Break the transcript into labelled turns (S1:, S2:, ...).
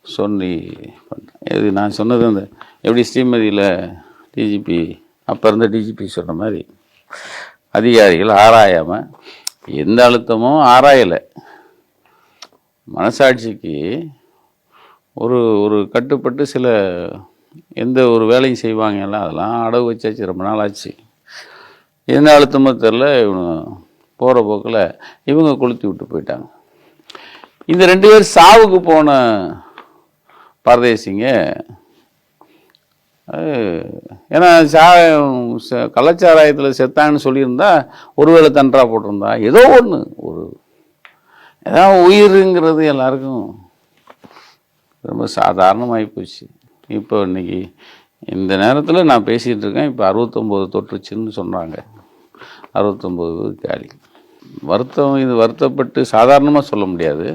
S1: சொல்லி இது நான் சொன்னது அந்த எப்படி ஸ்ரீமதியில் டிஜிபி அப்போ இருந்த டிஜிபி சொன்ன மாதிரி அதிகாரிகள் ஆராயாமல் எந்த அழுத்தமும் ஆராயலை. மனசாட்சிக்கு ஒரு ஒரு கட்டுப்பட்டு சில எந்த ஒரு வேலையும் செய்வாங்கல்ல, அதெல்லாம் அடவு வச்சாச்சு, ரொம்ப நாள் ஆச்சு. எந்த அழுத்தமோ தெரில, இவங்க போகிற போக்கில் இவங்க கொளுத்தி விட்டு போயிட்டாங்க. இந்த 2 பேர் சாவுக்கு போன பரதேசிங்க. ஏன்னா கள்ளச்சாராயத்தில் செத்தாங்கன்னு சொல்லியிருந்தா ஒருவேளை தண்டரா போட்டிருந்தா ஏதோ ஒன்று ஒரு ஏதாவது உயிருங்கிறது எல்லாருக்கும் ரொம்ப சாதாரணமாகி போச்சு. இப்போ இன்னைக்கு இந்த நேரத்தில் நான் பேசிகிட்டு இருக்கேன். இப்போ 69 தொற்றுச்சுன்னு சொன்னாங்க. 69 காலி. வருத்தம், இது வருத்தப்பட்டு சாதாரணமாக சொல்ல முடியாது.